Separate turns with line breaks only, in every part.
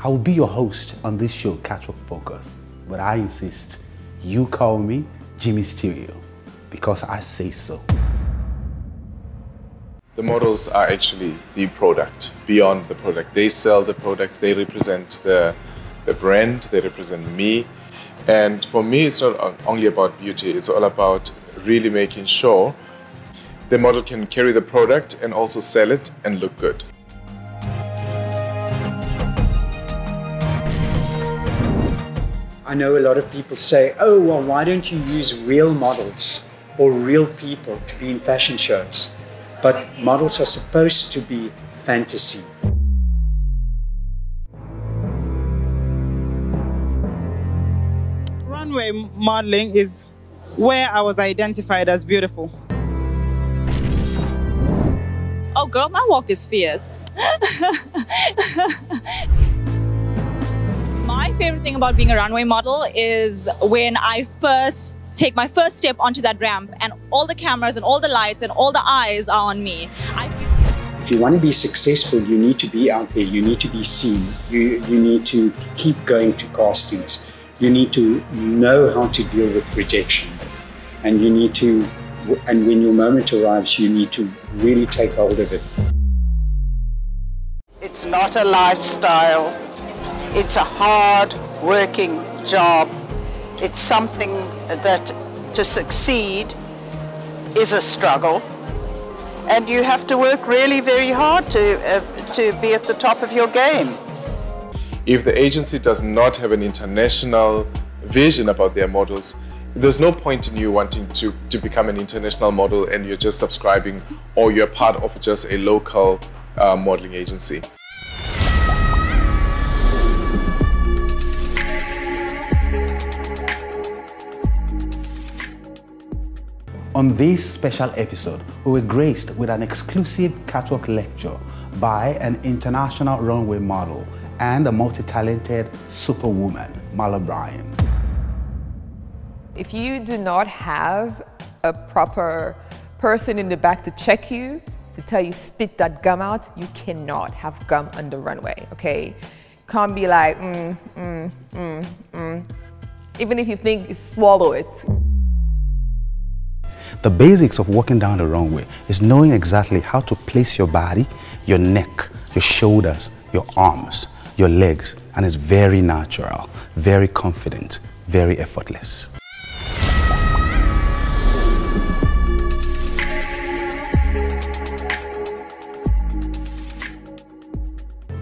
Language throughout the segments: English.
I will be your host on this show, Catwalk Focus, but I insist you call me Jimmy Stereo because I say so.
The models are actually the product, beyond the product. They sell the product, they represent the brand, they represent me. And for me, it's not only about beauty, it's all about really making sure the model can carry the product and also sell it and look good.
I know a lot of people say, oh, well, why don't you use real models or real people to be in fashion shows? But models are supposed to be fantasy.
Runway modeling is where I was identified as beautiful.
Oh girl, my walk is fierce. My favorite thing about being a runway model is when I first take my first step onto that ramp and all the cameras and all the lights and all the eyes are on me.
If you want to be successful, you need to be out there, you need to be seen, you need to keep going to castings, you need to know how to deal with rejection, and when your moment arrives, you need to really take hold of it.
It's not a lifestyle. It's a hard working job. It's something that to succeed is a struggle. And you have to work really very hard to be at the top of your game.
If the agency does not have an international vision about their models, there's no point in you wanting to become an international model and you're just subscribing or you're part of just a local modeling agency.
On this special episode, we were graced with an exclusive catwalk lecture by an international runway model and a multi-talented superwoman, Bryan.
If you do not have a proper person in the back to check you, to tell you spit that gum out, you cannot have gum on the runway, okay? Can't be like, Even if you think, swallow it.
The basics of walking down the runway is knowing exactly how to place your body, your neck, your shoulders, your arms, your legs, and it's very natural, very confident, very effortless.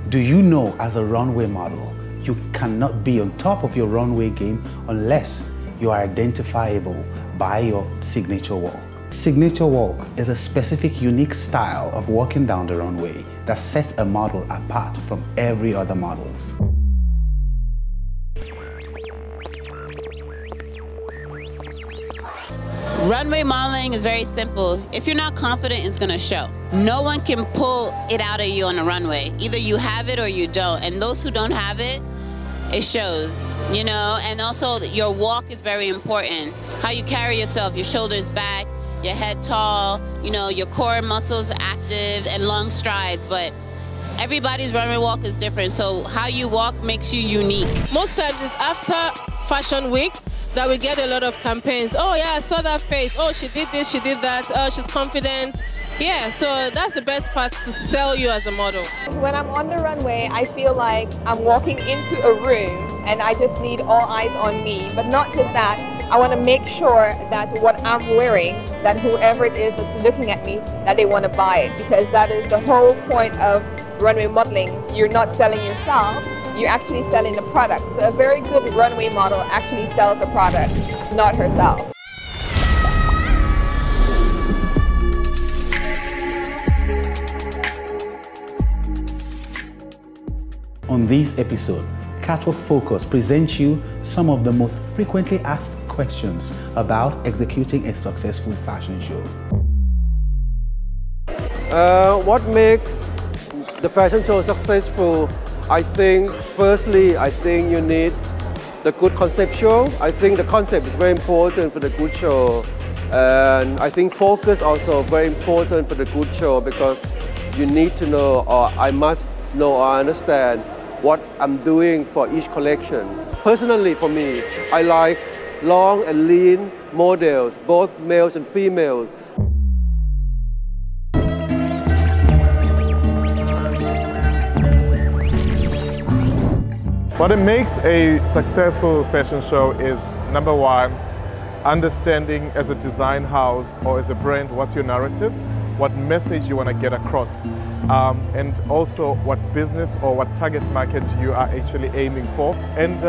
Do you know, as a runway model, you cannot be on top of your runway game unless you are identifiable by your signature walk. Signature walk is a specific, unique style of walking down the runway that sets a model apart from every other models.
Runway modeling is very simple. If you're not confident, it's gonna show. No one can pull it out of you on a runway. Either you have it or you don't. And those who don't have it, it shows, you know? And also your walk is very important. How you carry yourself, your shoulders back, your head tall, you know, your core muscles active and long strides. But everybody's runway walk is different. So how you walk makes you unique.
Most times it's after Fashion Week that we get a lot of campaigns. Oh yeah, I saw that face. Oh, she did this, she did that. Oh, she's confident. Yeah, so that's the best part to sell you as a model.
When I'm on the runway, I feel like I'm walking into a room and I just need all eyes on me. But not just that, I want to make sure that what I'm wearing, that whoever it is that's looking at me, that they want to buy it. Because that is the whole point of runway modeling. You're not selling yourself, you're actually selling the product. So a very good runway model actually sells a product, not herself.
On this episode, Catwalk Focus presents you some of the most frequently asked questions about executing a successful fashion show.
What makes the fashion show successful? I think, firstly, you need the good conceptual. I think the concept is very important for the good show. And I think focus also very important for the good show because you need to know, or I must know or understand what I'm doing for each collection. Personally, for me, I like long and lean models, both males and females.
What makes a successful fashion show is, number one, understanding as a design house or as a brand, what's your narrative, what message you want to get across, and also what business or what target market you are actually aiming for. And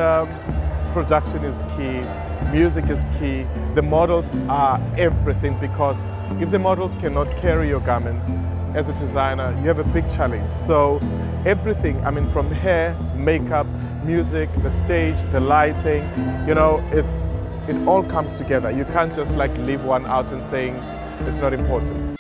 production is key, music is key, the models are everything, because if the models cannot carry your garments, as a designer, you have a big challenge. So everything, I mean, from hair, makeup, music, the stage, the lighting, you know, it all comes together. You can't just like leave one out and saying it's not important.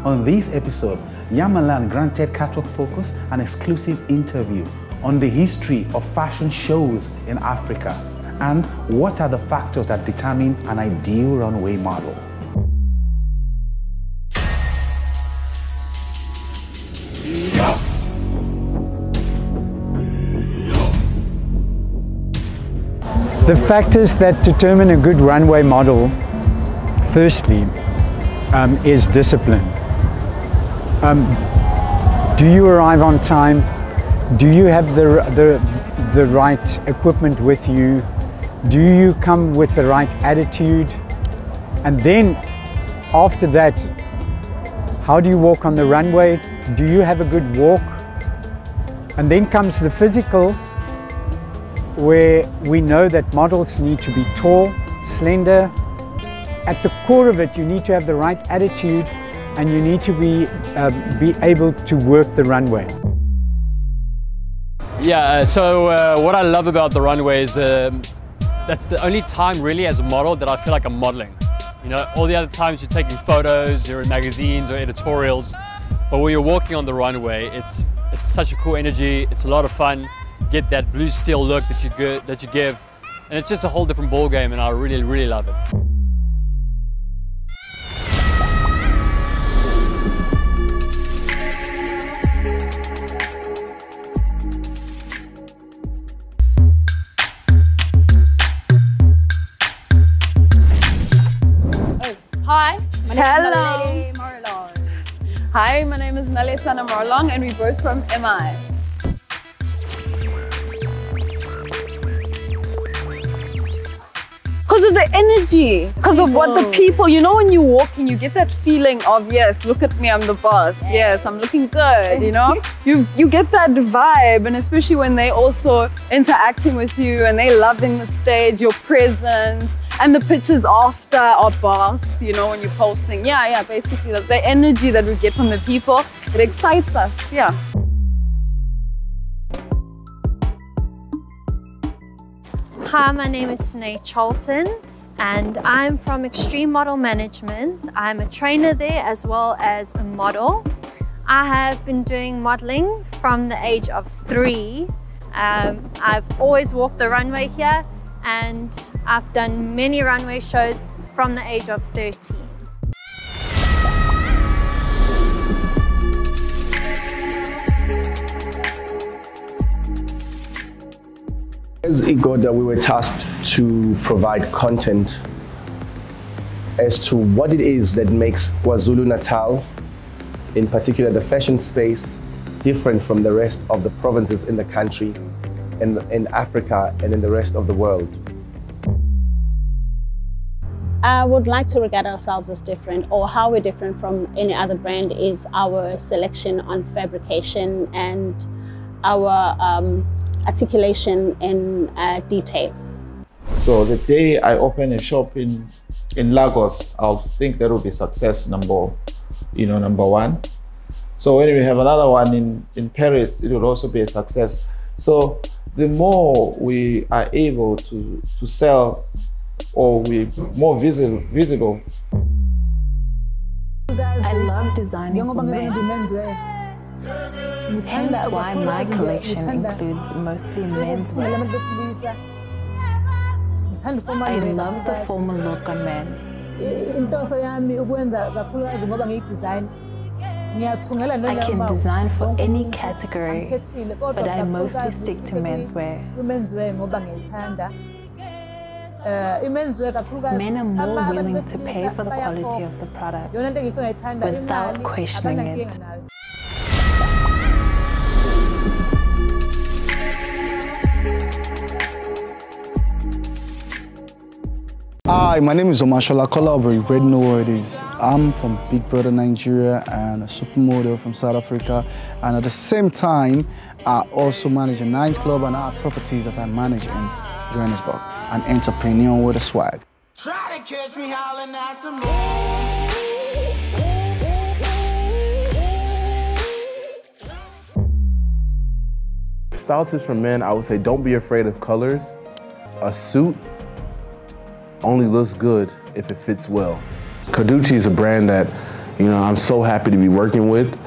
On this episode, Malaln granted Catwalk Focus an exclusive interview on the history of fashion shows in Africa and what are the factors that determine an ideal runway model.
The factors that determine a good runway model, firstly, is discipline. Do you arrive on time? Do you have the right equipment with you? Do you come with the right attitude? And then after that, how do you walk on the runway? Do you have a good walk? And then comes the physical, where we know that models need to be tall, slender. At the core of it, you need to have the right attitude and you need to be able to work the runway.
Yeah, so what I love about the runway is that's the only time really as a model that I feel like I'm modeling. You know, all the other times you're taking photos, you're in magazines or editorials, but when you're walking on the runway, it's such a cool energy, it's a lot of fun. Get that blue steel look that you give, and it's just a whole different ball game, and I really, really love it.
Hi, my name is Malaln. Hi, my name is Malaln, and we're both from MI. Because of the energy, because of what the people, you know, when you're walking, you get that feeling of, yes, look at me, I'm the boss. Yes, I'm looking good, you know? You get that vibe, and especially when they also interacting with you and they loving the stage, your presence, and the pictures after are boss, you know, when you're posting. Yeah, basically the energy that we get from the people, it excites us, yeah.
Hi, my name is SUNE CHARLTON and I'm from Extreme Model Management. I'm a trainer there as well as a model. I have been doing modeling from the age of 3. I've always walked the runway here and I've done many runway shows from the age of 13.
As Igoda, we were tasked to provide content as to what it is that makes KwaZulu-Natal, in particular the fashion space, different from the rest of the provinces in the country, in Africa and in the rest of the world.
I would like to regard ourselves as different, or how we're different from any other brand is our selection on fabrication and our articulation in detail.
So the day I open a shop in Lagos, I'll think that will be success number one. So when we have another one in Paris, it will also be a success. So the more we are able to sell, or we're more visible.
I love designing for men. Hence why my collection includes mostly menswear. I love the formal look on men, inhloso yami ukwenza kakhulukazi ngoba ngiyi-design.
I can design for any category, but I mostly stick to menswear. Men are more willing to pay for the quality of the product without questioning it.
Hi, my name is Omashola. You already know what it is. I'm from Big Brother Nigeria and a supermodel from South Africa. And at the same time, I also manage a nightclub and art properties that I manage in Johannesburg. An entrepreneur with a swag.
Try to catch me howling at the moon.
Style tips for men, I would say don't be afraid of colors. A suit only looks good if it fits well. Caducci is a brand that, I'm so happy to be working with.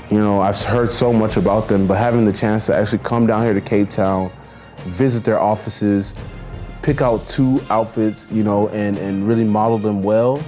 I've heard so much about them, but having the chance to actually come down here to Cape Town, visit their offices, pick out 2 outfits, and really model them well,